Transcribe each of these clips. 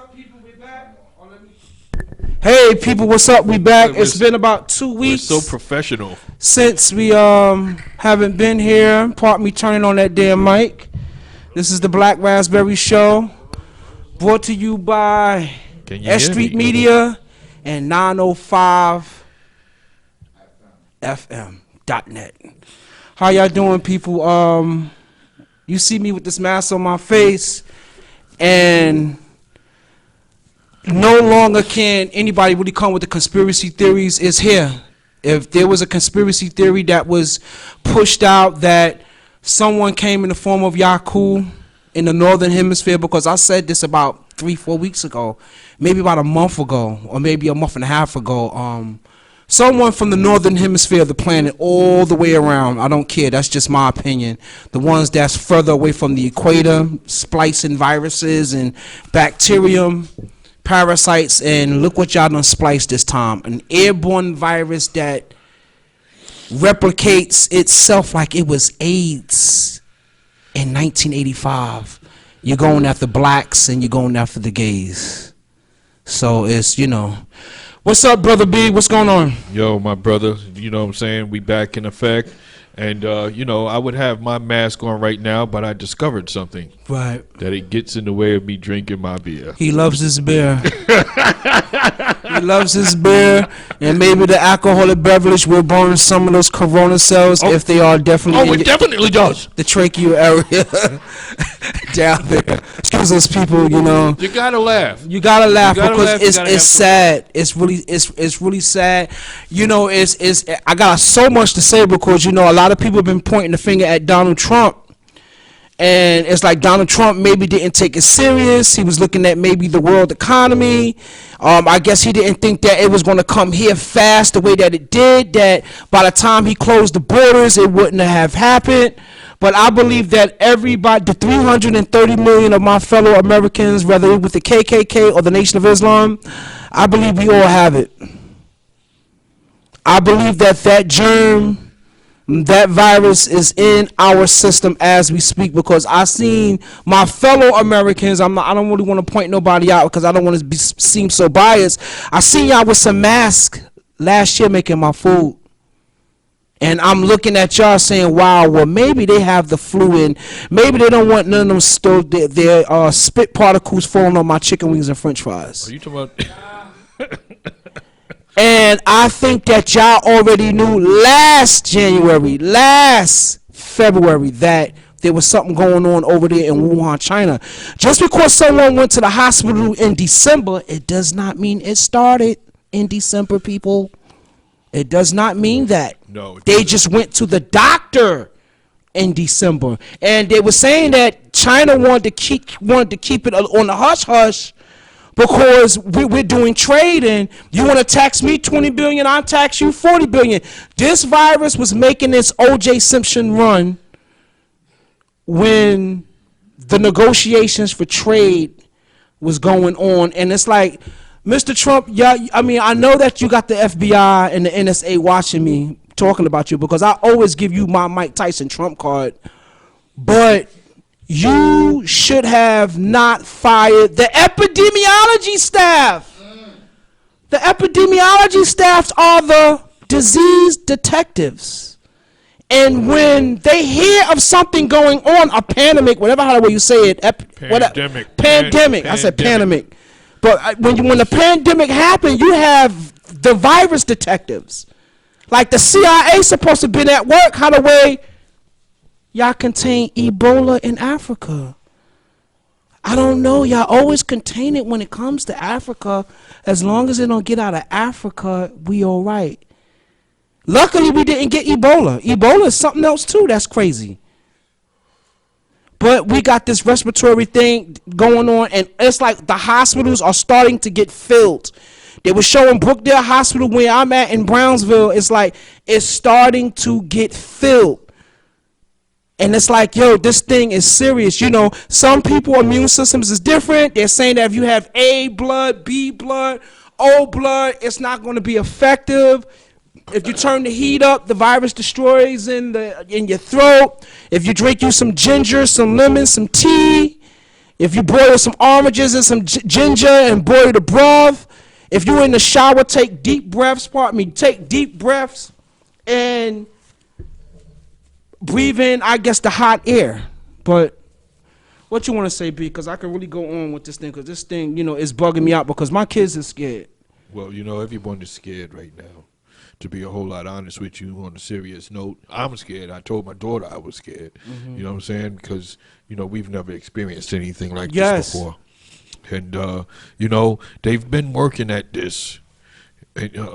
up, people? We back. Hey, people, what's up? We back. It's been about 2 weeks. We're so professional since we haven't been here. Pardon me turning on that damn mic. This is the Black Raspberry Show, brought to you by S.STREET Media and 905 FM.net. How y'all doing, people? You see me with this mask on my face, and no longer can anybody really come with the conspiracy theories. It's here. If there was a conspiracy theory that was pushed out that someone came in the form of Yaku in the northern hemisphere, because I said this about 3-4 weeks ago, maybe about a month ago, or maybe a month and a half ago, someone from the northern hemisphere of the planet all the way around, I don't care, that's just my opinion, the ones that's further away from the equator, splicing viruses and bacterium, parasites, and look what y'all done spliced this time. An airborne virus that replicates itself like it was AIDS in 1985. You're going after blacks and you're going after the gays. So it's, you know. What's up, Brother B? What's going on? Yo, my brother, you know what I'm saying? We back in effect. And, you know, I would have my mask on right now, but I discovered something. Right. That it gets in the way of me drinking my beer. He loves his beer. He loves his beer. And maybe the alcoholic beverage will burn some of those corona cells if they are definitely. Oh, it definitely does. The trachea area down there. Excuse us, people, you know. You got to laugh. You got to laugh because it's sad. It's really sad. You know, I got so much to say because, you know, a lot of people have been pointing the finger at Donald Trump. And it's like Donald Trump maybe didn't take it serious. He was looking at maybe the world economy. I guess he didn't think that it was going to come here fast the way that it did, that by the time he closed the borders, it wouldn't have happened. But I believe that everybody, the 330 million of my fellow Americans, whether with the KKK or the Nation of Islam, I believe we all have it. I believe that germ, that virus is in our system as we speak, because I seen my fellow Americans. I don't really want to point nobody out because I don't want to seem so biased. I seen y'all with some masks last year making my food. And I'm looking at y'all saying, wow, well, maybe they have the flu and maybe they don't want none of them their spit particles falling on my chicken wings and french fries. Are you talking about? And I think that y'all already knew last February, that there was something going on over there in Wuhan, China. Just because someone went to the hospital in December, it does not mean it started in December, people. It does not mean that. No. They just went to the doctor in December. And they were saying that China wanted to keep it on the hush-hush, because we're doing trade, and you want to tax me 20 billion, I'll tax you 40 billion. This virus was making its O.J. Simpson run when the negotiations for trade was going on. And it's like, Mr. Trump, yeah, I mean, I know that you got the FBI and the NSA watching me talking about you, because I always give you my Mike Tyson Trump card, but you should have not fired the epidemiology staff. The epidemiology staffs are the disease detectives. And when they hear of something going on, a pandemic, whatever how the way you say it, pandemic. I said pandemic. But when the pandemic happened, you have the virus detectives. Like the CIA supposed to be at work, how the way y'all contain Ebola in Africa. I don't know. Y'all always contain it when it comes to Africa. As long as it don't get out of Africa, we all right. Luckily, we didn't get Ebola. Ebola is something else, too. That's crazy. But we got this respiratory thing going on, and it's like the hospitals are starting to get filled. They were showing Brookdale Hospital where I'm at in Brownsville. It's like it's starting to get filled. And it's like, yo, this thing is serious. You know, some people immune systems is different. They're saying that if you have A blood, B blood, O blood, it's not going to be effective. If you turn the heat up, the virus destroys in your throat. If you drink you some ginger, some lemon, some tea, If you boil some oranges and some ginger and boil the broth, if you're in the shower, take deep breaths. Take deep breaths and breathe in, I guess, the hot air. But what you want to say, B? Because I can really go on with this thing, because this thing, is bugging me out because my kids are scared. Well, everyone is scared right now. To be a whole lot honest with you, on a serious note, I'm scared. I told my daughter I was scared. Mm-hmm. You know what I'm saying? Because, we've never experienced anything like this before. And, they've been working at this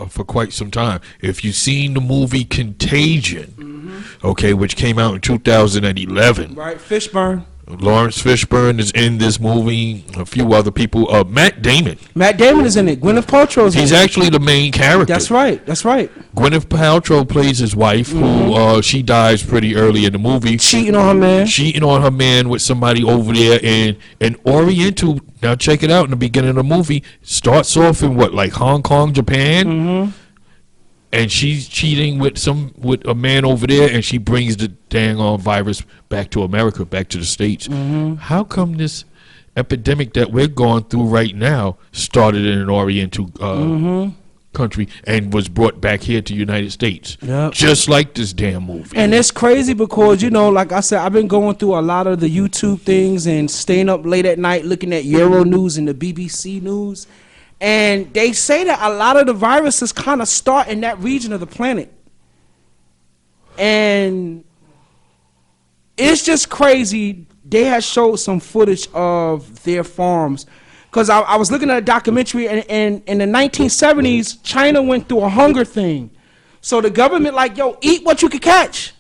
for quite some time. If you've seen the movie Contagion, which came out in 2011. Right, Fishburne. Lawrence Fishburne is in this movie. A few other people. Matt Damon. Matt Damon is in it. Gwyneth Paltrow is in it. He's actually the main character. That's right. Gwyneth Paltrow plays his wife, who she dies pretty early in the movie. Cheating on her man with somebody over there in an Oriental. Now check it out. In the beginning of the movie, starts off in like Hong Kong, Japan. Mm-hmm. And she's cheating with a man over there, and she brings the dang on virus back to America, back to the States. Mm-hmm. How come this epidemic that we're going through right now started in an Oriental country and was brought back here to the United States? Yep. Just like this damn movie. And it's crazy because, like I said, I've been going through a lot of the YouTube things and staying up late at night looking at Euro News and the BBC News. And they say that a lot of the viruses kind of start in that region of the planet. And it's just crazy. They had showed some footage of their farms. Because I was looking at a documentary, and in the 1970s, China went through a hunger thing. So the government eat what you could catch.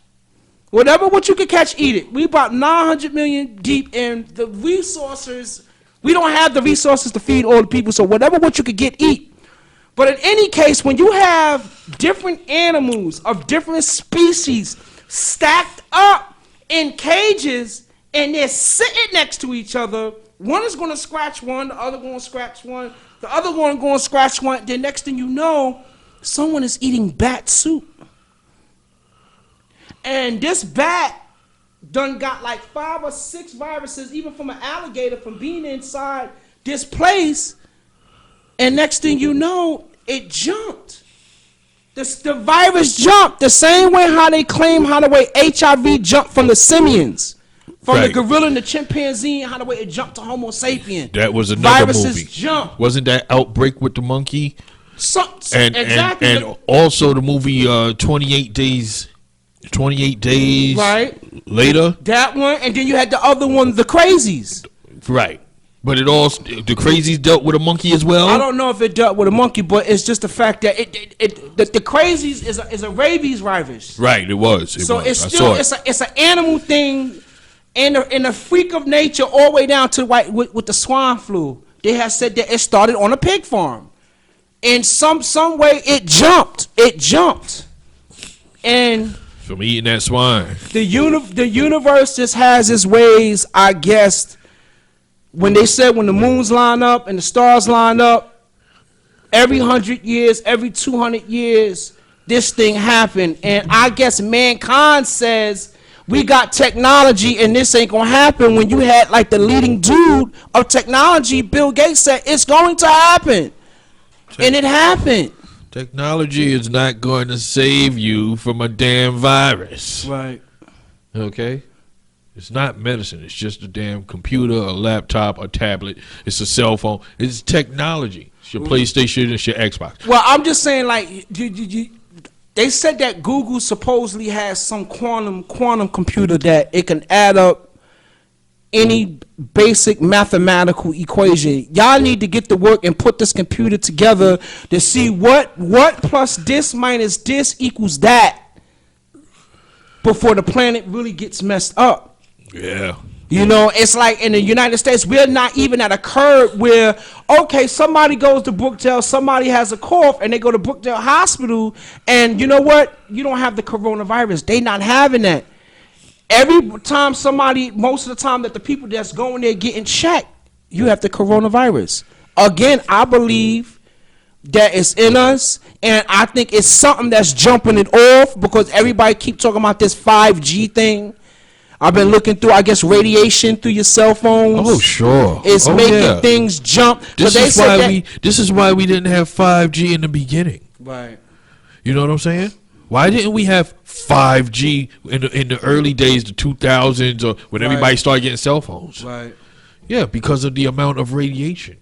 What you could catch, eat it. We about 900 million deep, and the resources... We don't have the resources to feed all the people, so what you could get, eat. But in any case, when you have different animals of different species stacked up in cages and they're sitting next to each other, one is going to scratch one, the other going to scratch one, the other one going to scratch one, then next thing you know, someone is eating bat soup. And this bat done got like 5 or 6 viruses, even from an alligator, from being inside this place. And next thing you know, it jumped. The virus jumped the same way how they claim how the way HIV jumped from the simians, from the gorilla and the chimpanzee, and how the way it jumped to Homo sapien. That was another Viruses movie. Jump. Wasn't that Outbreak with the monkey? Exactly. And also the movie 28 Days. 28 Days Later. That one, and then you had the other one, the Crazies. Right. But the Crazies dealt with a monkey as well? I don't know if it dealt with a monkey, but it's just the fact that the Crazies is a rabies virus. Right, it was. It's still it's an animal thing, and the freak of nature all the way down to with the swine flu. They have said that it started on a pig farm. In some way it jumped. And from eating that swine. The universe just has its ways, I guess. When they said when the moons line up and the stars line up, every 100 years, every 200 years, this thing happened. And I guess mankind says we got technology and this ain't gonna happen. When you had like the leading dude of technology, Bill Gates, said it's going to happen. And it happened. Technology is not going to save you from a damn virus. Right. Okay? It's not medicine. It's just a damn computer, a laptop, a tablet. It's a cell phone. It's technology. It's your PlayStation. It's your Xbox. Well, I'm just saying, like, they said that Google supposedly has some quantum computer that it can add up any basic mathematical equation. Y'all need to get to work and put this computer together to see what plus this minus this equals that before the planet really gets messed up. Yeah. It's like in the United States, we're not even at a curve where, okay, somebody goes to Brookdale, somebody has a cough, and they go to Brookdale Hospital, and you know what? You don't have the coronavirus. They not having that. Every time most of the time that the people that's going there getting checked, you have the coronavirus. Again, I believe that it's in us, and I think it's something that's jumping it off because everybody keep talking about this 5G thing. I've been looking through, I guess, radiation through your cell phones. Oh, sure. It's making things jump. This is why we didn't have 5G in the beginning. Right. You know what I'm saying? Why didn't we have 5G in the early days, the 2000s, or when everybody started getting cell phones? Right. Yeah, because of the amount of radiation.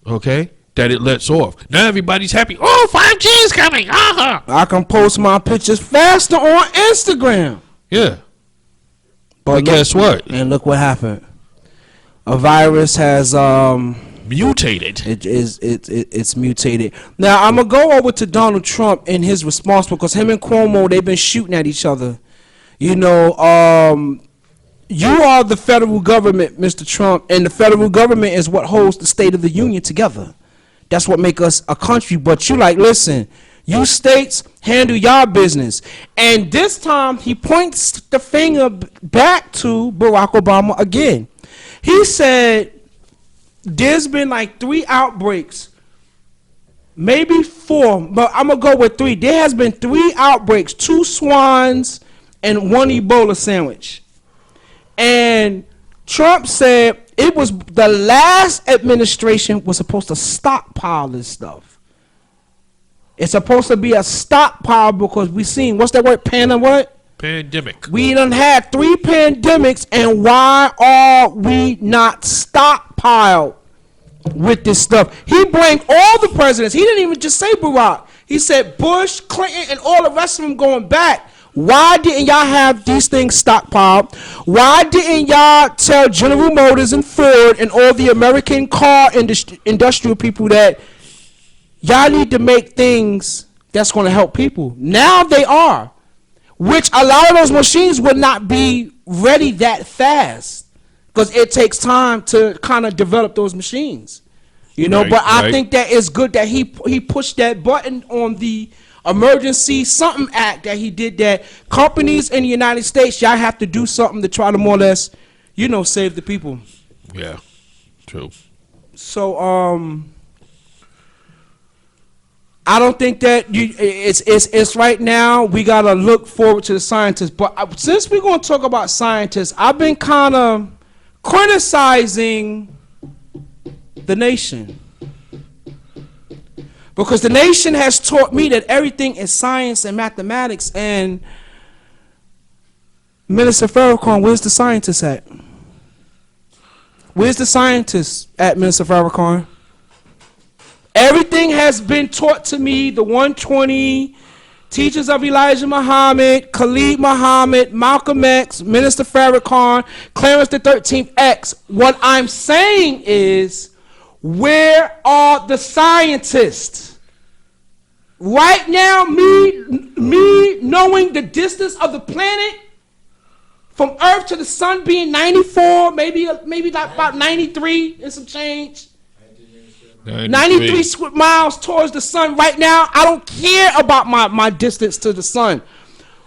Okay? That it lets off. Now everybody's happy. Oh, 5G is coming. I can post my pictures faster on Instagram. Yeah. But guess what? And look what happened. A virus has mutated. It's mutated. Now I'm gonna go over to Donald Trump and his response, because him and Cuomo, they've been shooting at each other. You know, you are the federal government, Mr. Trump, and the federal government is what holds the State of the Union together. That's what make us a country. But you like, listen, you states handle y'all business. And this time he points the finger back to Barack Obama again. He said there's been like 3 outbreaks, maybe 4, but I'm gonna go with 3. There has been 3 outbreaks, 2 swines and 1 Ebola sandwich. And Trump said it was the last administration was supposed to stockpile this stuff. It's supposed to be a stockpile because we seen, what's that word, Pandemic. We done had 3 pandemics, and why are we not stockpiled with this stuff? He blamed all the presidents. He didn't even just say Barack. He said Bush, Clinton, and all the rest of them going back. Why didn't y'all have these things stockpiled? Why didn't y'all tell General Motors and Ford and all the American car industrial people that y'all need to make things that's going to help people? Now they are, which a lot of those machines would not be ready that fast because it takes time to kind of develop those machines, you know. But I think that it's good that he pushed that button on the emergency something act that he did, that companies in the United States, y'all have to do something to try to more or less, you know, save the people. Yeah, true. So I don't think that it's right now we gotta look forward to the scientists. But since we're gonna talk about scientists, I've been kind of criticizing the nation. Because the nation has taught me that everything is science and mathematics. And Minister Farrakhan, where's the scientists at? Where's the scientists at, Minister Farrakhan? Everything has been taught to me, the 120, teachers of Elijah Muhammad, Khalid Muhammad, Malcolm X, Minister Farrakhan, Clarence the 13th X. What I'm saying is, where are the scientists? Right now, me knowing the distance of the planet from Earth to the sun being 94, maybe like about 93 and some change. 93 miles towards the sun. Right now, I don't care about my distance to the sun.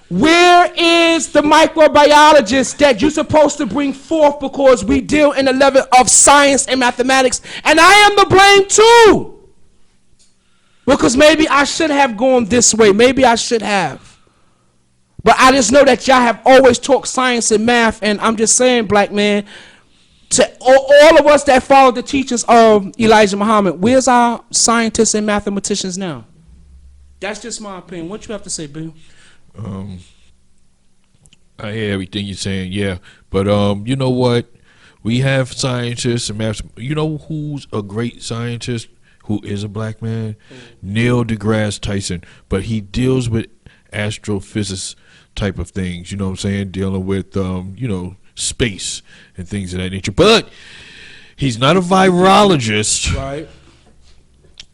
Where is the microbiologist that you're supposed to bring forth, because we deal in the level of science and mathematics, and I am to blame too, because maybe I should have gone this way, maybe I should have, but I just know that y'all have always taught science and math, and I'm just saying, black man, to all of us that follow the teachings of Elijah Muhammad, where's our scientists and mathematicians now? That's just my opinion. What you have to say, Bill? I hear everything you're saying, yeah, but you know what? We have scientists and maths. You know who's a great scientist who is a black man? Neil deGrasse Tyson, but he deals with astrophysics type of things. You know what I'm saying? Dealing with you know, space and things of that nature. But he's not a virologist, right?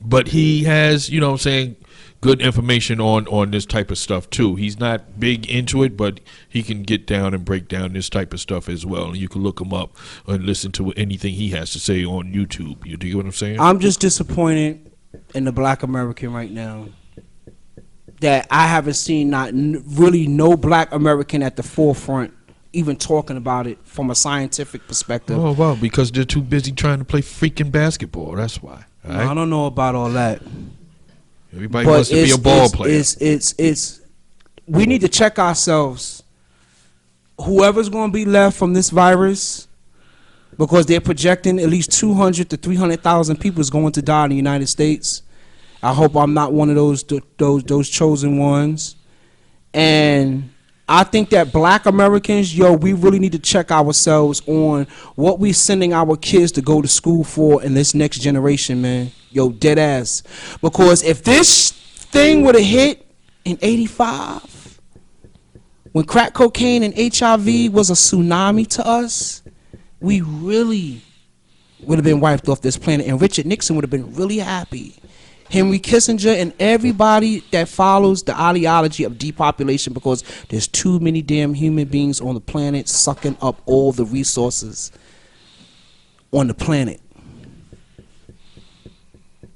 But he has, you know what I'm saying, good information on this type of stuff too. He's not big into it, but he can get down and break down this type of stuff as well. And you can look him up and listen to anything he has to say on YouTube. You dig what I'm saying? I'm just disappointed in the black American right now that I haven't seen really no black American at the forefront even talking about it from a scientific perspective. Oh, wow, because they're too busy trying to play freaking basketball. That's why. Right? I don't know about all that. Everybody wants to be a ball player. We need to check ourselves whoever's going to be left from this virus, because they're projecting at least 200 to 300,000 people is going to die in the United States. I hope I'm not one of those chosen ones. And I think that black Americans, we really need to check ourselves on what we sending our kids to go to school for in this next generation, man. Dead ass. Because if this thing would have hit in 85, when crack cocaine and HIV was a tsunami to us, we really would have been wiped off this planet, and Richard Nixon would have been really happy. Henry Kissinger and everybody that follows the ideology of depopulation, because there's too many damn human beings on the planet sucking up all the resources on the planet.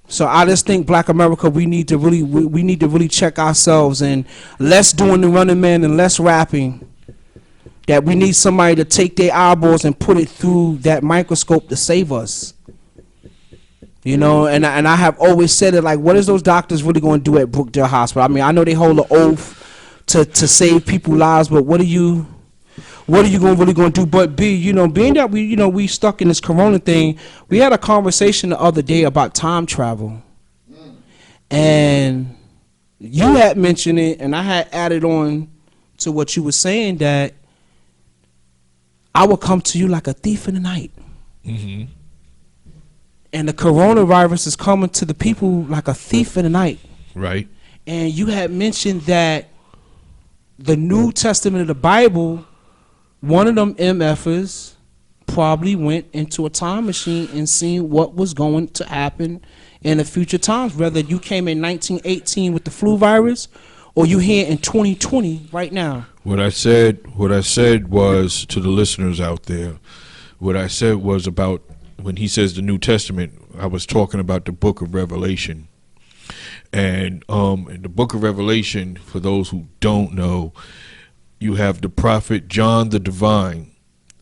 So I just think black America, we need to really check ourselves, and less doing the running man and less rapping. That we need somebody to take their eyeballs and put it through that microscope to save us. And I have always said it, like, what is those doctors really going to do at Brookdale Hospital? I mean, I know they hold an oath to save people's lives, but what are you really going to do? But being that we stuck in this corona thing, we had a conversation the other day about time travel. And you had mentioned it, and I had added on to what you were saying, that I will come to you like a thief in the night. Mm-hmm. And the coronavirus is coming to the people like a thief in the night. Right. And you had mentioned that the New Testament of the Bible, one of them MFers probably went into a time machine and seen what was going to happen in the future times. Whether you came in 1918 with the flu virus, or you here in 2020 right now. What I said was, to the listeners out there, what I said was about when he says the New Testament, I was talking about the book of Revelation. And in the book of Revelation, for those who don't know, you have the prophet John the Divine,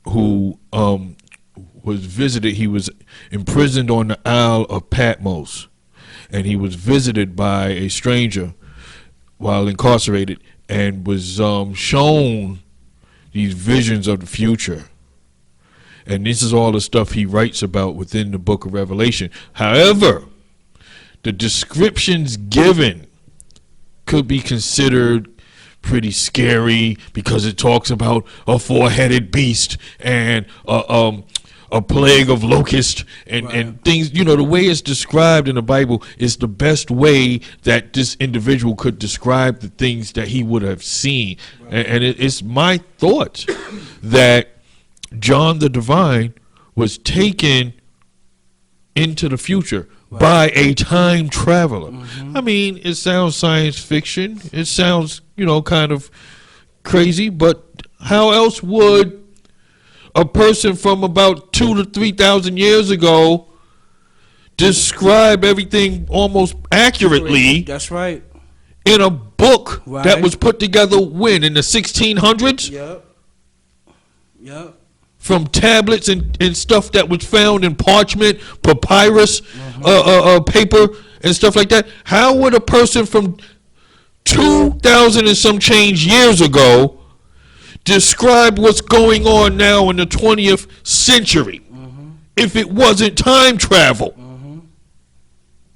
who was visited. He was imprisoned on the Isle of Patmos, and he was visited by a stranger while incarcerated, and was shown these visions of the future. And this is all the stuff he writes about within the book of Revelation. However, the descriptions given could be considered pretty scary, because it talks about a four-headed beast and a plague of locusts and things. The way it's described in the Bible is the best way that this individual could describe the things that he would have seen. And it's my thought that John the Divine was taken into the future by a time traveler. Mm-hmm. I mean, it sounds science fiction. It sounds, kind of crazy, but how else would a person from about 2,000 to 3,000 years ago describe everything almost accurately? That's right. In a book that was put together when? In the 1600s? Yep. From tablets and stuff that was found in parchment, papyrus, paper, and stuff like that. How would a person from 2,000 and some change years ago describe what's going on now in the 20th century if it wasn't time travel?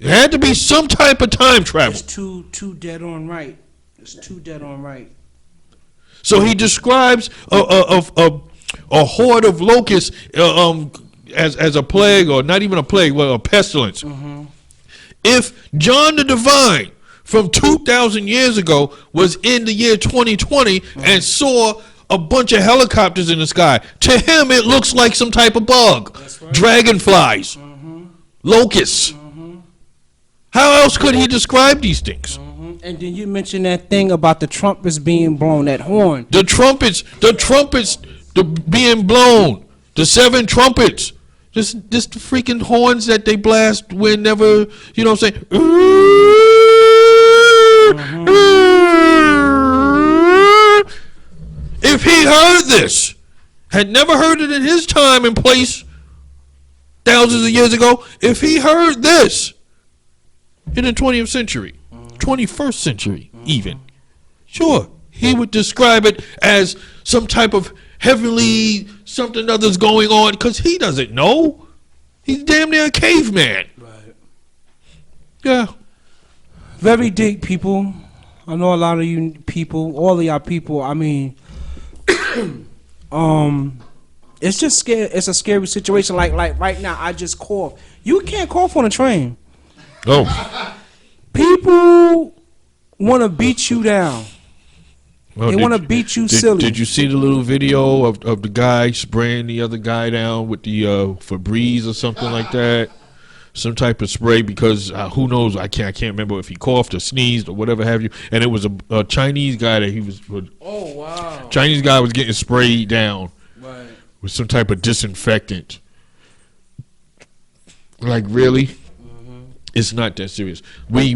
It had to be some type of time travel. It's too dead on right. So he describes a horde of locusts as a plague, or not even a plague, well, a pestilence. If John the Divine from 2,000 years ago was in the year 2020 and saw a bunch of helicopters in the sky, to him it looks like some type of bug. Right. Dragonflies, locusts. How else could he describe these things? And then you mentioned that thing about the trumpets being blown, that horn. The trumpets being blown, the 7 trumpets. Just the freaking horns that they blast whenever, I'm saying. If he heard this, had never heard it in his time and place thousands of years ago, if he heard this in the 20th century, 21st century even, sure, he would describe it as some type of heavenly something other's going on, because he doesn't know. He's damn near a caveman. Right. Yeah. Very deep, people. I know a lot of you people, all of y'all people. I mean, it's just scary. It's a scary situation. Like right now, I just cough. You can't cough on a train. Oh. People want to beat you down. Well, they want to beat you silly. Did you see the little video of the guy spraying the other guy down with the Febreze or something like that? Some type of spray, because who knows? I can't remember if he coughed or sneezed or whatever have you. And it was a Chinese guy that he was. Oh wow! Chinese guy was getting sprayed down Right. with some type of disinfectant. Like, really? It's not that serious. We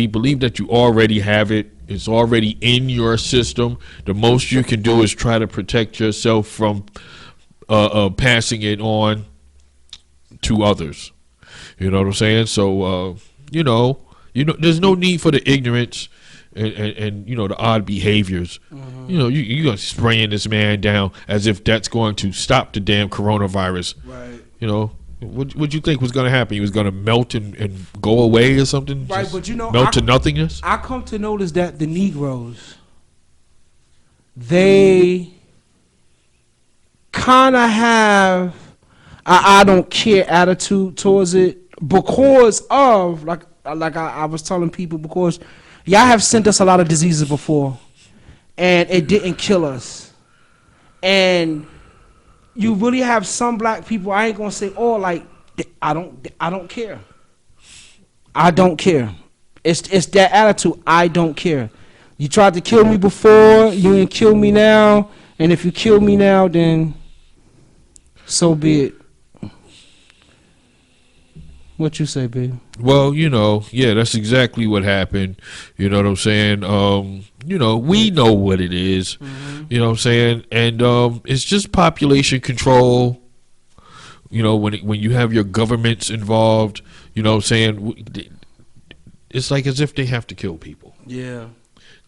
believe that you already have it. It's already in your system. The most you can do is try to protect yourself from passing it on to others. You know what I'm saying? So, there's no need for the ignorance and the odd behaviors. You're spraying this man down as if that's going to stop the damn coronavirus. Right. What you think was going to happen? He was going to melt and go away or something? Right, Just but melt to nothingness? I come to notice that the Negroes, they kind of have I don't care attitude towards it because of like I was telling people, because y'all have sent us a lot of diseases before and it didn't kill us. And you really have some black people, I ain't gonna say I don't care. I don't care. It's that attitude. I don't care. You tried to kill me before, you ain't kill me now, and if you kill me now, then so be it. What you say, babe? Well, yeah, that's exactly what happened. You know what I'm saying? We know what it is. Mm-hmm. You know what I'm saying? And it's just population control. When you have your governments involved, you know what I'm saying? It's like as if they have to kill people. Yeah.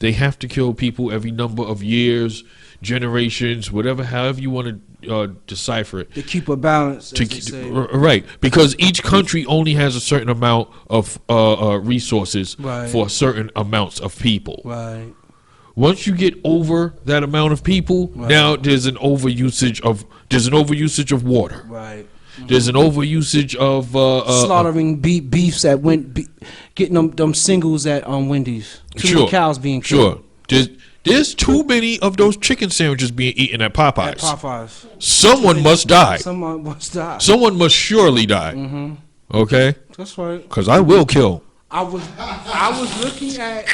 They have to kill people every number of years, generations, however you want to decipher it. To keep a balance, right? Because each country only has a certain amount of resources for certain amounts of people. Right. Once you get over that amount of people, now there's an overusage of water. Right. Mm-hmm. There's an overusage of slaughtering beefs at getting them singles at Wendy's. Too many cows being killed. Sure. There's too many of those chicken sandwiches being eaten at Popeyes. Someone must die. Someone must die. Someone must surely die. Mm-hmm. Okay? That's right. Because I will kill. I was looking at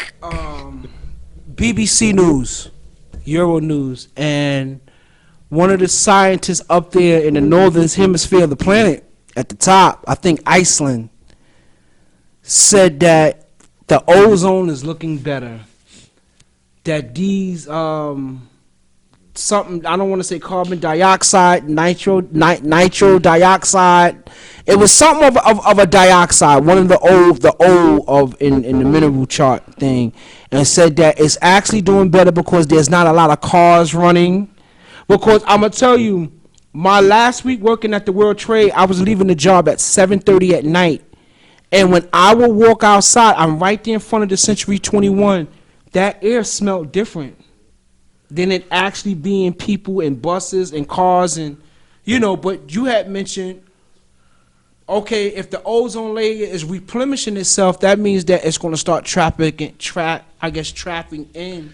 BBC News, Euro News, and one of the scientists up there in the northern hemisphere of the planet, at the top, I think Iceland, said that the ozone is looking better. That these something, I don't want to say carbon dioxide, nitro dioxide. It was something of a dioxide, one of the O of in the mineral chart thing, and said that it's actually doing better because there's not a lot of cars running. Because I'm gonna tell you, my last week working at the World Trade, I was leaving the job at 7:30 at night, and when I would walk outside, I'm right there in front of the Century 21. That air smelled different than it actually being people and buses and cars and, but you had mentioned, okay, if the ozone layer is replenishing itself, that means that it's going to start trapping in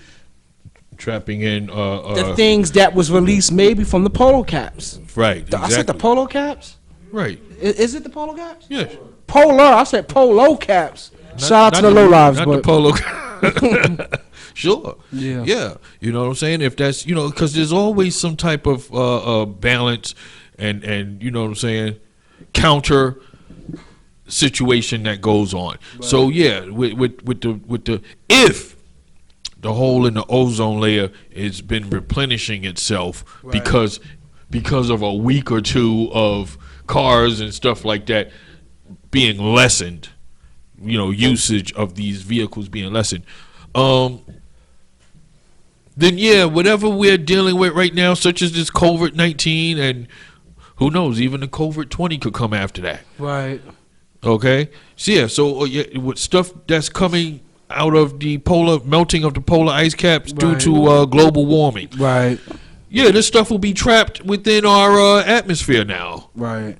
the things that was released maybe from the polo caps. Right. Exactly. I said the polo caps? Right. Is it the polo caps? Yes. Polar. I said polo caps. Shout out to the low lives, not but the polo. Sure. Yeah. Yeah. You know what I'm saying? If that's because there's always some type of balance and you know what I'm saying, counter situation that goes on. Right. So yeah, with the if the hole in the ozone layer has been replenishing itself because of a week or two of cars and stuff like that being lessened, usage of these vehicles being lessened. then yeah, whatever we're dealing with right now, such as this COVID-19, and who knows, even the COVID-20 could come after that. Right. Okay. So yeah. So with stuff that's coming out of the melting of the polar ice caps due to global warming. Right. Yeah, this stuff will be trapped within our atmosphere now. Right.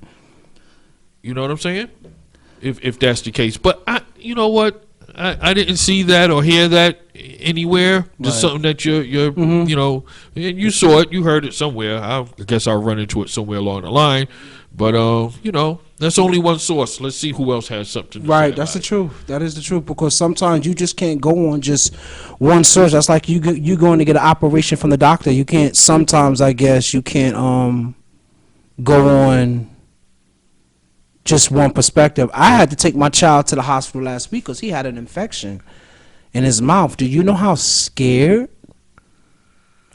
You know what I'm saying? If that's the case, but you know what? I didn't see that or hear that anywhere. Just something that you're you know, and you saw it, you heard it somewhere. I guess I'll run into it somewhere along the line. But you know, that's only one source. Let's see who else has something to say That's the about truth. That is the truth, because sometimes you just can't go on just one source. That's like you going to get an operation from the doctor. You can't. Sometimes I guess you can't go on just one perspective. I had to take my child to the hospital last week because he had an infection in his mouth. Do you know how scared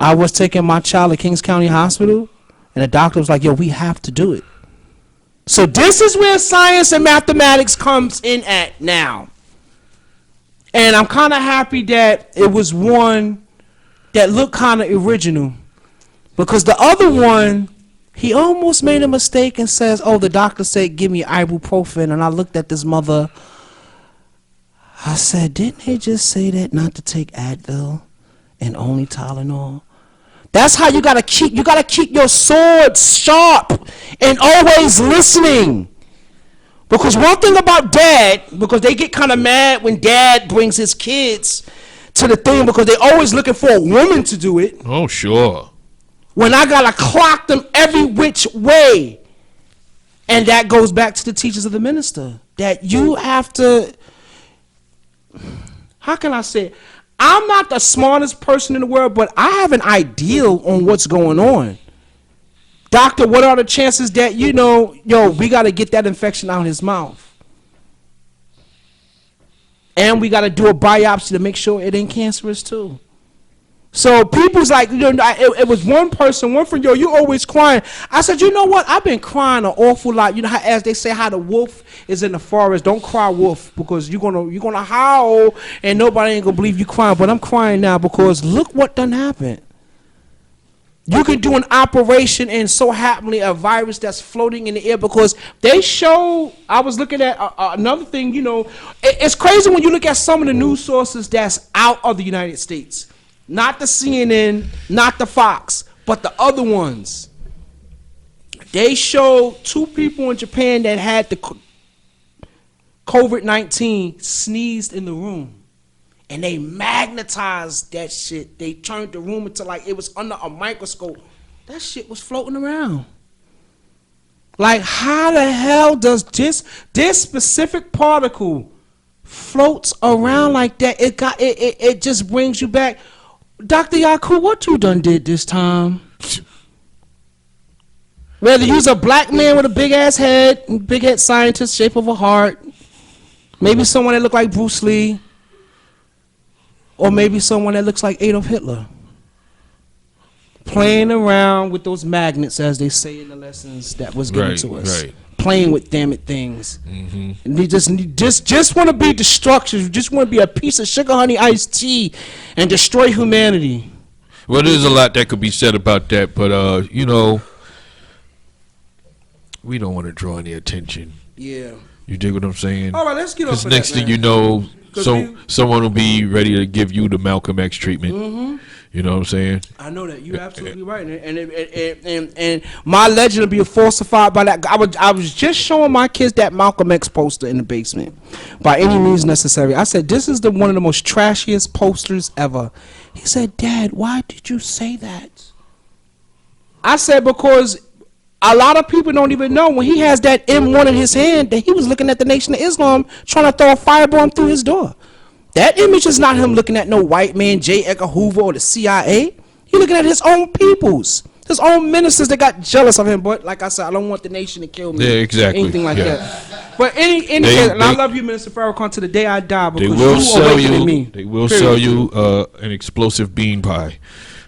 I was taking my child to Kings County Hospital? And the doctor was like, yo, we have to do it. So this is where science and mathematics comes in at now. And I'm kind of happy that it was one that looked kind of original. Because the other one, he almost made a mistake and says, oh, the doctor said, give me ibuprofen. And I looked at this mother. I said, didn't they just say that not to take Advil and only Tylenol? That's how you gotta keep your sword sharp and always listening. Because one thing about dad, because they get kind of mad when dad brings his kids to the thing, because they always looking for a woman to do it. Oh, sure. When I gotta clock them every which way. And that goes back to the teachers of the minister. That you have to, how can I say it? I'm not the smartest person in the world, but I have an ideal on what's going on. Doctor, what are the chances that, you know, we got to get that infection out of his mouth? And we got to do a biopsy to make sure it ain't cancerous too. So people's like, you know, it was one person, one friend, you always crying. I said, you know what? I've been crying an awful lot. You know, how, as they say, how the wolf is in the forest. Don't cry, wolf, because you're gonna howl and nobody ain't gonna believe you crying. But I'm crying now because look what done happened. You could do an operation and so happily a virus that's floating in the air, because they show, I was looking at another thing, you know, it's crazy when you look at some of the news sources that's out of the United States. Not the CNN, not the Fox, but the other ones. They showed 2 people in Japan that had the COVID-19 sneezed in the room. And they magnetized that shit. They turned the room into like it was under a microscope. That shit was floating around. Like, how the hell does this specific particle floats around like that? It just brings you back. Dr. Yaku, what you done did this time? Whether you's a black man with a big ass head, big head scientist, shape of a heart, maybe someone that look like Bruce Lee, or maybe someone that looks like Adolf Hitler, playing around with those magnets, as they say in the lessons that was given to us. Right. Playing with damn it things. Mm-hmm. And they just want to be destructive. Just want to be a piece of sugar honey iced tea and destroy humanity. Well, there's a lot that could be said about that, but you know, we don't want to draw any attention. Yeah. You dig what I'm saying? All right, let's get off of next that, thing you know, someone will be ready to give you the Malcolm X treatment. Mm-hmm. You know what I'm saying? I know that. You're absolutely right. And my legend will be falsified by that. I was just showing my kids that Malcolm X poster in the basement. By any means necessary. I said, this is one of the most trashiest posters ever. He said, Dad, why did you say that? I said, because a lot of people don't even know when he has that M1 in his hand that he was looking at the Nation of Islam trying to throw a firebomb through his door. That image is not him looking at no white man, J. Edgar Hoover, or the CIA. He looking at his own peoples, his own ministers that got jealous of him. But like I said, I don't want the nation to kill me. Yeah, exactly. Anything like that. But and I love you, Minister Farrakhan, to the day I die, because they will you sell awakening you. me. They will sell you an explosive bean pie.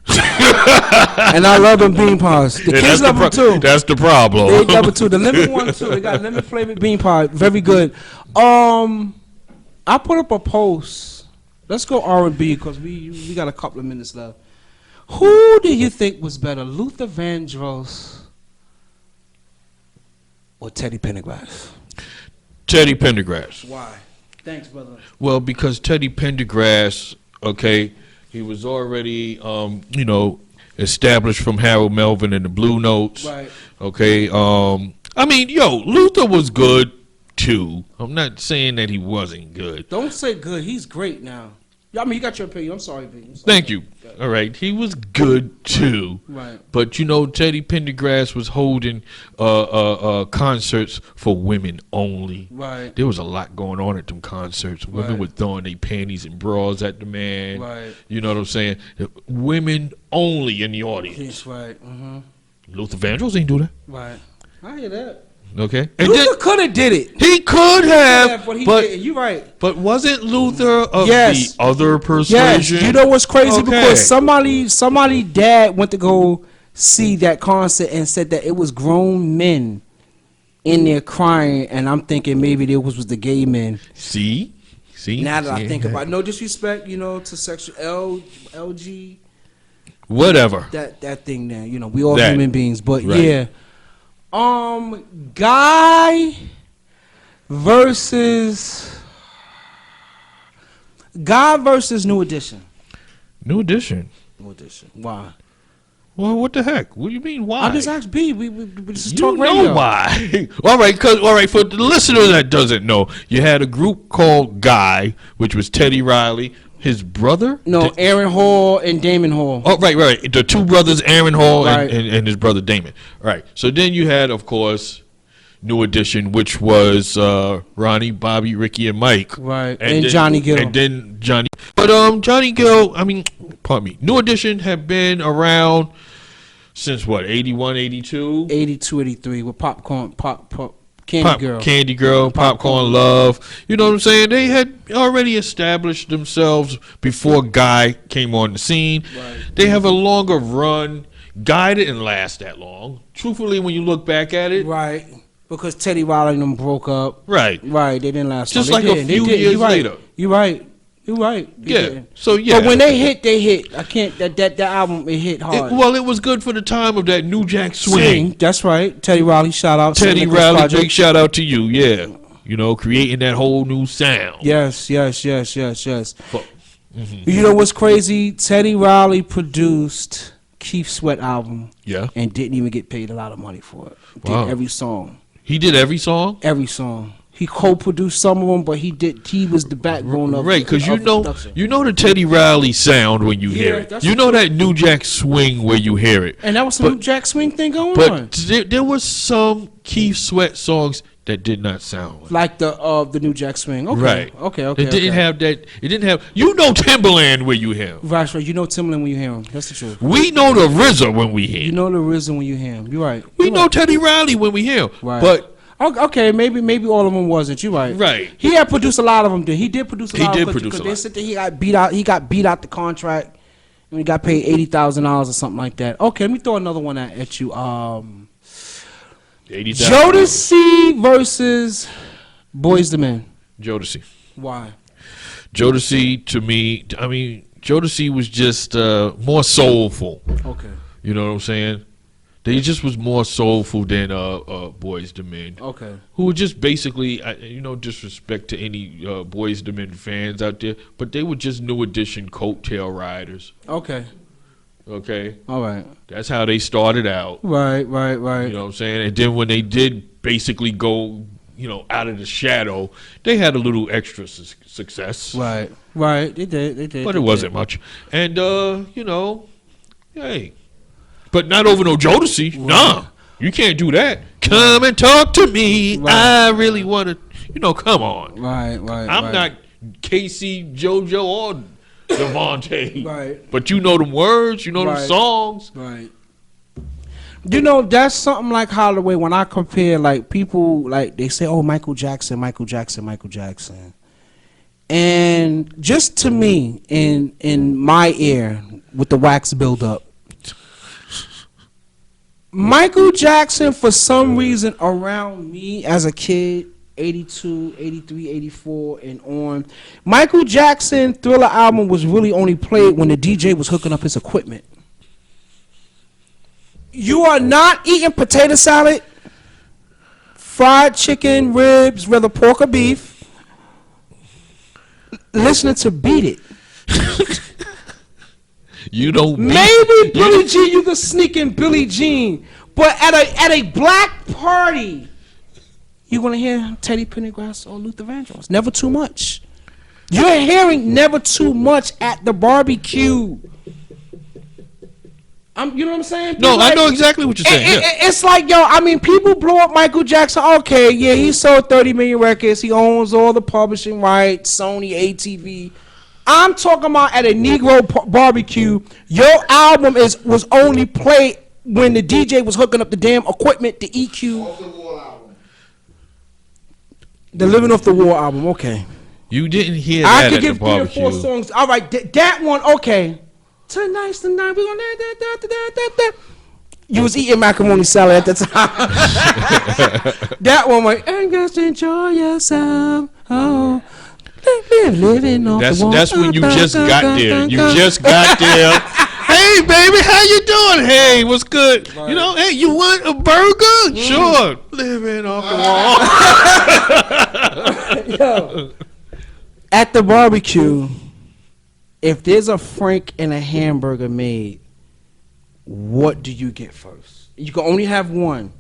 And I love them bean pies. The kids love them too. That's the problem. They love it too. The lemon one too. They got lemon flavored bean pie. Very good. I put up a post. Let's go R&B because we got a couple of minutes left. Who do you think was better, Luther Vandross or Teddy Pendergrass? Teddy Pendergrass. Why? Thanks, brother. Well, because Teddy Pendergrass, okay, he was already, established from Harold Melvin and the Blue Notes. Right. Okay. Luther was good too. I'm not saying that he wasn't good. Don't say good. He's great now. I mean, you got your opinion. I'm sorry, B. Thank you. All right. He was good too. Right. But Teddy Pendergrass was holding concerts for women only. Right. There was a lot going on at them concerts. Women were throwing their panties and bras at the man. Right. You know what I'm saying? Women only in the audience. That's right. Luther Vandross ain't do that. Right. I hear that. Okay. And Luther could have did it. He could have, but he but didn't. You're right. But wasn't Luther of Yes. the other persuasion? Yes. You know what's crazy? Okay. Because somebody dad went to go see that concert and said that it was grown men in there crying, and I'm thinking maybe there was the gay men. See. Now that I think about it, no disrespect, to sexual LG, whatever that thing there. We all That. human beings, but Right. yeah. Guy versus New Edition. New Edition. New Edition. Why? Well, what the heck? What do you mean? Why? I just asked B. We just you talk know radio. why? all right, for the listener that doesn't know, you had a group called Guy, which was Teddy Riley, his brother. No, Aaron Hall and Damon Hall. Oh, right. The two brothers, Aaron Hall Right. and his brother Damon. Right. So then you had, of course, New Edition, which was Ronnie, Bobby, Ricky, and Mike. Right. And Johnny Gill. And then Johnny. But Johnny Gill, pardon me, New Edition have been around since what, 81, 82? 82, 83 with Popcorn, Candy Girl, Popcorn Love. You know what I'm saying? They had already established themselves before Guy came on the scene. Right. They have a longer run. Guy didn't last that long. Truthfully, when you look back at it. Right. Because Teddy Riley and them broke up. Right. Right. They didn't last Just long. like a few years later. You're right. You're right. Yeah. So, yeah. But when they hit, they hit. I can't, that album, it hit hard. It was good for the time of that New Jack Swing. That's right. Teddy Riley, shout out. Teddy Riley, big shout out to you. Yeah. Creating that whole new sound. Yes. You know what's crazy? Teddy Riley produced Keith Sweat album. Yeah. And didn't even get paid a lot of money for it. Wow. Did every song. He did every song? Every song. He co-produced some of them, but he was the backbone of right, because production. you know the Teddy Riley sound when you hear it. You know that New Jack Swing where you hear it. And that was some New Jack Swing thing going on. But there was some Keith Sweat songs that did not sound like the New Jack Swing. Okay. Right. Okay. It didn't have that. It didn't have. Timberland where you hear him. Right. You know Timberland when you hear him. That's the truth. We know the RZA when we hear him. You know the RZA when you hear him. You're right. We know Teddy Riley when we hear him. Right. But okay, maybe all of them wasn't. You're right. Right. He had produced a lot of them. He did produce a lot. He did produce a lot. They said that he got beat out. He got beat out the contract. And he got paid $80,000 or something like that. Okay, let me throw another one at you. Jodeci versus Boyz II Men. Jodeci. Why? Jodeci, to me, Jodeci was just more soulful. Okay. You know what I'm saying? They just was more soulful than Boyz II Men. Okay. Who were just basically, disrespect to any Boyz II Men fans out there, but they were just New Edition coattail riders. Okay. Okay. All right. That's how they started out. Right. You know what I'm saying? And then when they did basically go, out of the shadow, they had a little extra success. Right. They did. But it wasn't much. And, hey. But not over no Jodeci. Right. Nah. You can't do that. Come and talk to me. Right. I really want to, come on. Right. I'm not Casey, JoJo, or Devontae. Right. But you know them words. You know them songs. Right. That's something like Holloway. When I compare, people, they say, oh, Michael Jackson. And just to me, in my ear, with the wax buildup, Michael Jackson, for some reason, around me as a kid, 82, 83, 84, and on, Michael Jackson Thriller album was really only played when the DJ was hooking up his equipment. You are not eating potato salad, fried chicken, ribs, whether pork or beef, listening to Beat It. You don't. Maybe Billie Jean, you can sneak in Billie Jean, but at a black party, you're gonna hear Teddy Pendergrass or Luther Vandross. Never too much. You're hearing never too much at the barbecue. You know what I'm saying? No, like, I know exactly what you're saying. It's like, yo, I mean, people blow up Michael Jackson. Okay, yeah, he sold 30 million records. He owns all the publishing rights, Sony, ATV. I'm talking about at a Negro barbecue. Your album was only played when the DJ was hooking up the damn equipment, the EQ. Off the Wall album. The Living Off the Wall album, okay. You didn't hear that at the barbecue. I could give 3 or 4 songs. All right, that one, okay. Tonight's the night we gonna da. You was eating macaroni salad at the time. That one, like, and just enjoy yourself. Oh, living off the wall. That's when you just got there. You just got there. Hey, baby, how you doing? Hey, what's good? Right. You know, hey, you want a burger? Sure. Living off the wall. Yo, at the barbecue, if there's a Frank and a hamburger made, what do you get first? You can only have one,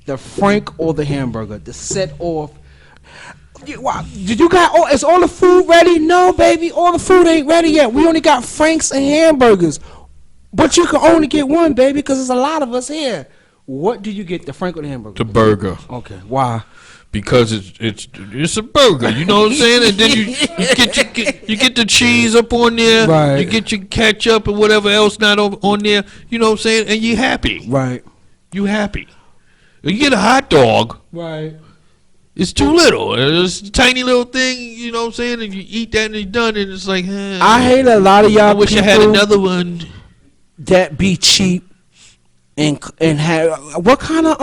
the Frank or the hamburger. The set off. Did you got? Is all the food ready? No, baby, all the food ain't ready yet. We only got Franks and hamburgers, but you can only get one, baby, because there's a lot of us here. What do you get, the Frank or the hamburger? The burger. Okay, why? Because it's a burger, you know what I'm saying? And then you get the cheese up on there, right. You get your ketchup and whatever else not on there, you know what I'm saying? And you happy, right? You happy. You get a hot dog, right? It's too little. It's a tiny little thing, you know what I'm saying? And you eat that and you're done, and it's like, I hate a lot of y'all. I wish I had another one. That be cheap and have what kind of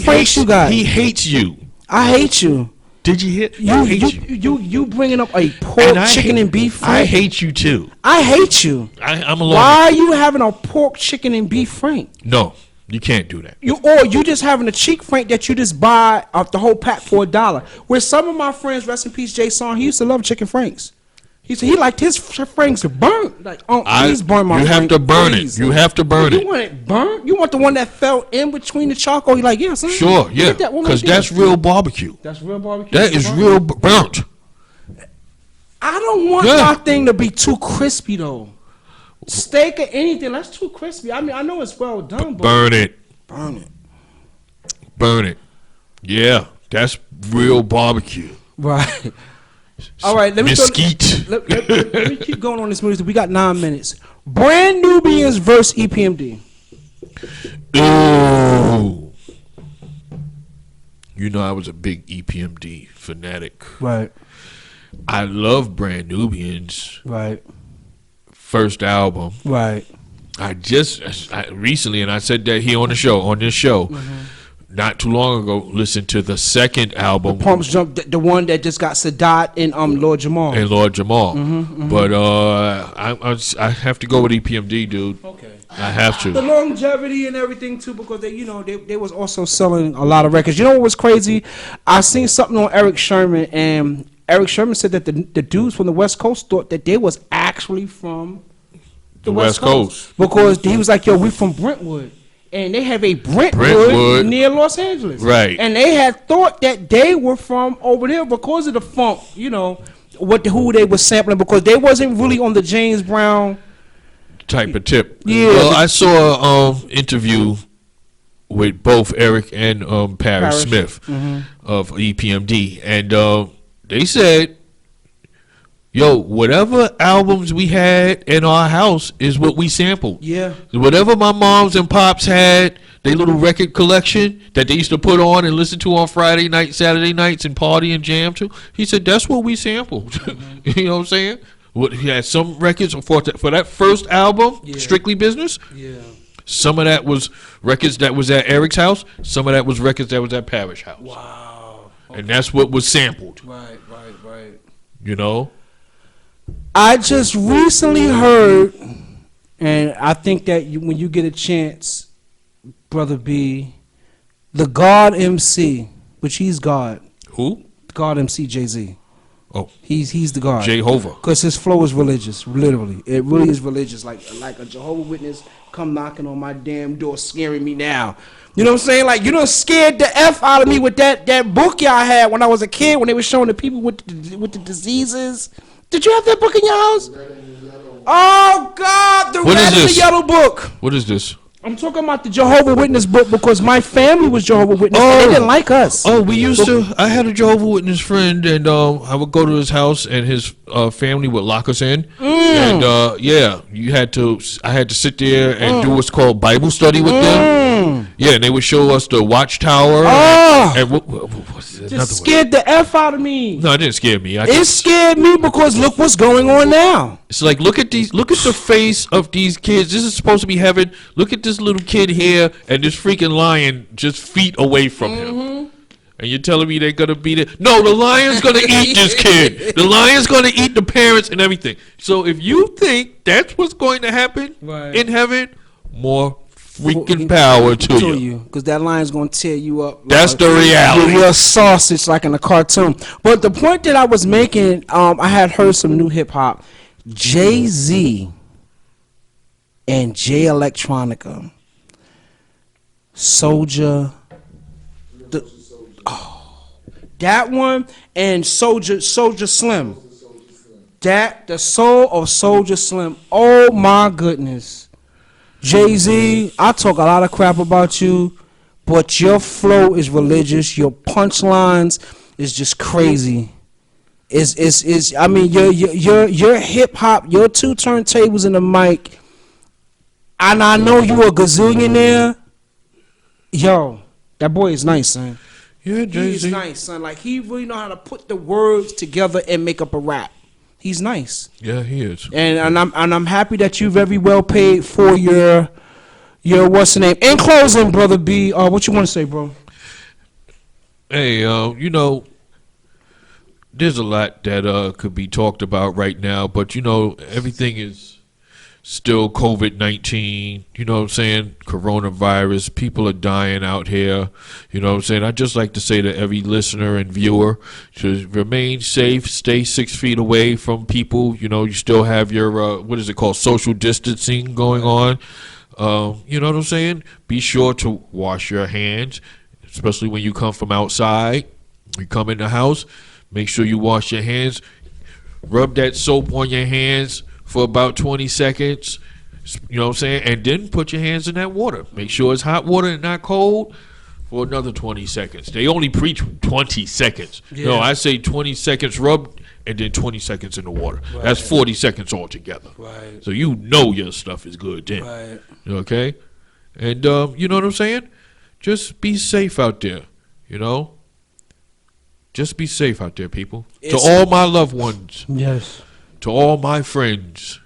Franks you got? He hates you. I hate you. Did you hit? You bringing up a pork, chicken, and beef Frank? I hate you too. I hate you. I'm alone. Why are you having a pork, chicken, and beef Frank? No, you can't do that. You just having a cheek Frank that you just buy off the whole pack for $1. Where some of my friends, rest in peace, JayZ, he used to love chicken Franks. He said he liked his Franks burnt. Like, please burn my. You have to burn it. You have to burn it. You want it burnt? You want the one that fell in between the charcoal? You like, yeah, son. Sure, yeah. Because that's real barbecue. That's real barbecue. That is real burnt. I don't want my thing to be too crispy though. Steak or anything, that's too crispy. I mean, I know it's well done, but burn it. Burn it. Burn it. Yeah, that's real barbecue. Right. All right, let me keep going on this movie. We got 9 minutes. Brand Nubians versus EPMD. Ooh. You know I was a big EPMD fanatic. Right. I love Brand Nubians. Right. First album. Right. I recently, and I said that here on this show, not too long ago, listened to the second album. The Pumps Jump, the one that just got Sadat and Lord Jamal. But I have to go with EPMD, dude. Okay. I have to. The longevity and everything too, because they was also selling a lot of records. You know what was crazy? I seen something on Eric Sherman, and Eric Sherman said that the dudes from the West Coast thought that they was actually from the West Coast. Because he was like, yo, we from Brentwood. And they have a Brentwood near Los Angeles. Right. And they had thought that they were from over there because of the funk, you know, who they were sampling, because they wasn't really on the James Brown type of tip. Yeah. Well, I saw an interview with both Eric and Paris Smith of EPMD. And they said, yo, whatever albums we had in our house is what we sampled. Yeah. Whatever my moms and pops had, their little record collection that they used to put on and listen to on Friday night, Saturday nights, and party and jam to, he said, that's what we sampled. You know what I'm saying? He had some records for that first album, Strictly Business. Yeah. Some of that was records that was at Eric's house. Some of that was records that was at Parrish house. Wow. Okay. And that's what was sampled. Right. You know? I just recently heard, and I think that when you get a chance, Brother B, the God MC, which he's God. Who? God MC JayZ. Oh, he's the God. Jehovah. Because his flow is religious, literally. It really is religious. Like a Jehovah's Witness come knocking on my damn door, scaring me now. You know what I'm saying? Like, you done scared the F out of me with that book y'all had when I was a kid, when they were showing the people with the diseases. Did you have that book in your house? Oh God, the red and the yellow book. What is this? I'm talking about the Jehovah's Witness book because my family was Jehovah's Witness and they didn't like us. Oh, we used to. I had a Jehovah's Witness friend, and I would go to his house, and his family would lock us in. And yeah, I had to sit there and do what's called Bible study with them. Yeah, and they would show us the Watchtower. And what's just scared the F out of me. No, it didn't scare me. It scared me because look what's going on now. It's like, look at the face of these kids. This is supposed to be heaven. Look at this little kid here and this freaking lion just feet away from him. And you're telling me they're gonna beat it? No, the lion's gonna eat this kid. The lion's gonna eat the parents and everything. So if you think that's what's going to happen in heaven, more freaking power to you. Because that lion's gonna tear you up. That's the reality. You're a sausage like in the cartoon. But the point that I was making, I had heard some new hip hop. JayZ and Jay Electronica, Soldier, that one, and Soldier Slim. The soul of Soldier Slim. Oh my goodness. JayZ, I talk a lot of crap about you, but your flow is religious. Your punchlines is just crazy. I mean, your hip hop, your 2 turntables and the mic, and I know you a gazillionaire. Yo, that boy is nice, son. Yeah, JayZ. He's nice, son. Like, he really know how to put the words together and make up a rap. He's nice. Yeah, he is. And I'm happy that you're very well paid for your what's the name. In closing, Brother B, what you want to say, bro? Hey, you know, there's a lot that could be talked about right now, but you know, everything is still COVID-19, you know what I'm saying? Coronavirus, people are dying out here, you know what I'm saying? I'd just like to say to every listener and viewer to remain safe, stay 6 feet away from people. You know, you still have your, what is it called, social distancing going on. You know what I'm saying? Be sure to wash your hands, especially when you come from outside. You come in the house, make sure you wash your hands. Rub that soap on your hands for about 20 seconds, you know what I'm saying? And then put your hands in that water. Make sure it's hot water and not cold for another 20 seconds. They only preach 20 seconds. Yeah. No, I say 20 seconds rub and then 20 seconds in the water. Right. That's 40 seconds altogether. Right. So you know your stuff is good then. Right. Okay? And you know what I'm saying? Just be safe out there, you know? Just be safe out there, people. To all my loved ones. Yes. To all my friends,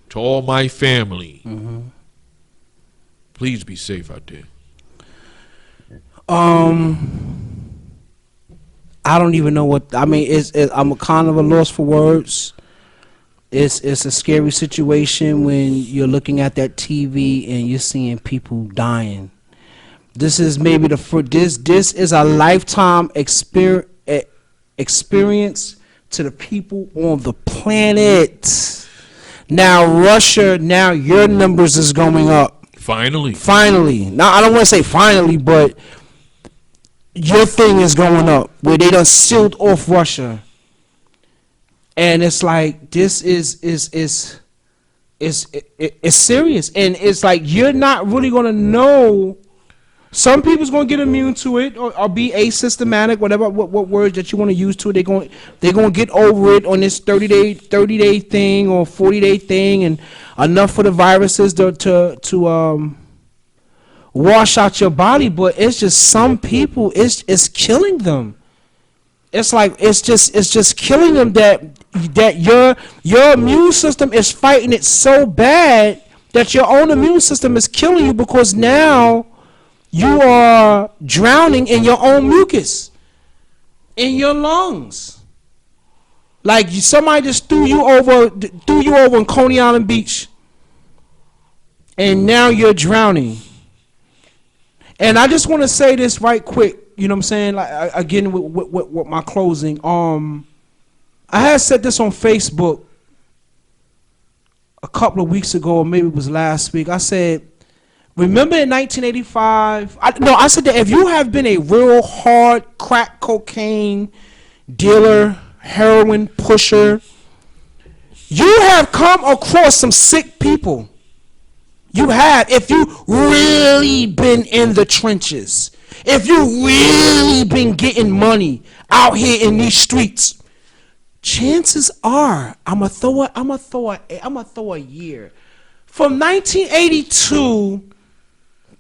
to all my family, please be safe out there. I don't even know what I mean. I'm kind of a loss for words. It's a scary situation when you're looking at that TV and you're seeing people dying. This is maybe this is a lifetime experience to the people on the planet. Now Russia, now your numbers is going up. Finally. Now I don't want to say finally, but your thing is going up where they done sealed off Russia. And it's like this is serious. And it's like you're not really gonna know. Some people's gonna get immune to it or be asymptomatic, whatever what words that you want to use to it. They're gonna get over it on this 30-day thing or 40-day thing, and enough for the viruses to wash out your body. But it's just some people, it's killing them. It's like it's just killing them that your immune system is fighting it so bad that your own immune system is killing you, because now you are drowning in your own mucus in your lungs. Like somebody just threw you over in Coney Island Beach, and now you're drowning. And I just want to say this right quick. You know what I'm saying? Like again with my closing. I had said this on Facebook a couple of weeks ago, or maybe it was last week. I said, remember in 1985? I said that if you have been a real hard crack cocaine dealer, heroin pusher, you have come across some sick people. You have, if you really been in the trenches, if you really been getting money out here in these streets, chances are I'm gonna throw a year from 1982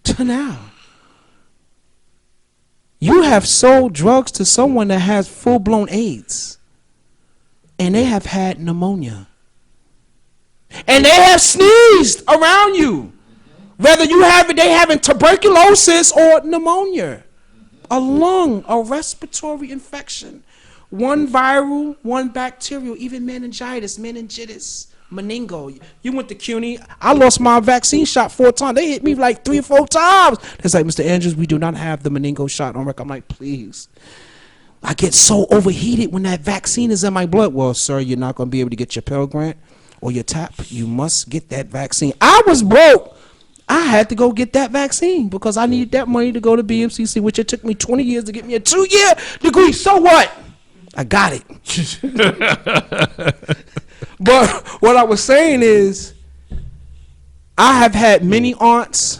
to now. You have sold drugs to someone that has full-blown AIDS, and they have had pneumonia. And they have sneezed around you. Whether they having tuberculosis or pneumonia, a lung, a respiratory infection, one viral, one bacterial, even meningitis, meningo. You went to CUNY. I lost my vaccine shot 4 times. They hit me like 3 or 4 times. It's like, Mr. Andrews, we do not have the meningo shot on record. I'm like, please. I get so overheated when that vaccine is in my blood. Well, sir, you're not going to be able to get your Pell Grant or your TAP. You must get that vaccine. I was broke. I had to go get that vaccine because I needed that money to go to BMCC, which it took me 20 years to get me a 2-year degree. So what? I got it. But what I was saying is, I have had many aunts,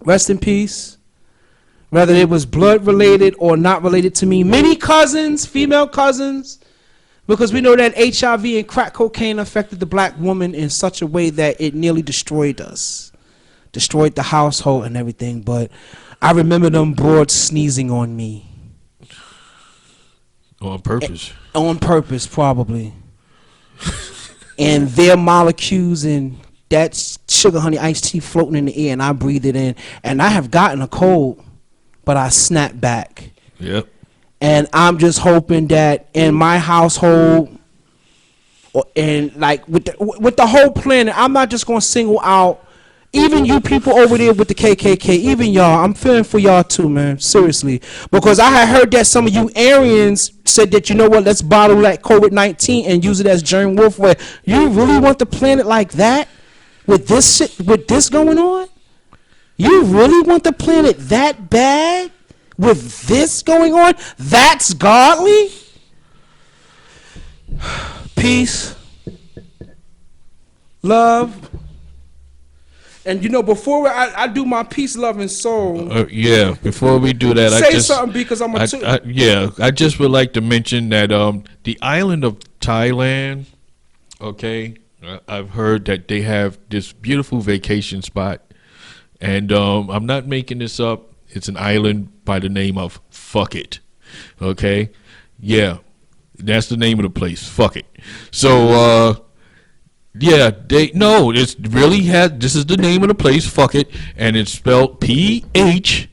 rest in peace, whether it was blood related or not related to me. Many cousins, female cousins, because we know that HIV and crack cocaine affected the black woman in such a way that it nearly destroyed us, destroyed the household and everything. But I remember them broads sneezing on me. On purpose. On purpose, probably. And their molecules and that sugar honey iced tea floating in the air, and I breathe it in. And I have gotten a cold, but I snap back. Yep. And I'm just hoping that in my household, and like with the whole planet, I'm not just gonna single out even you people over there with the KKK, even y'all. I'm feeling for y'all too, man. Seriously, because I had heard that some of you Aryans said that, you know what, let's bottle that COVID-19 and use it as germ warfare. You really want the planet like that with this shit, with this going on? You really want the planet that bad? With this going on, that's godly? Peace, love, and you know, before I do my peace, love, and soul. Yeah, before we do that, say something because I'm a. I just would like to mention that the island of Thailand. Okay, I've heard that they have this beautiful vacation spot, and I'm not making this up. It's an island by the name of Fuck It. Okay? Yeah. That's the name of the place. Fuck it. So yeah, this is the name of the place, Fuck It, and it's spelled PHUKIT.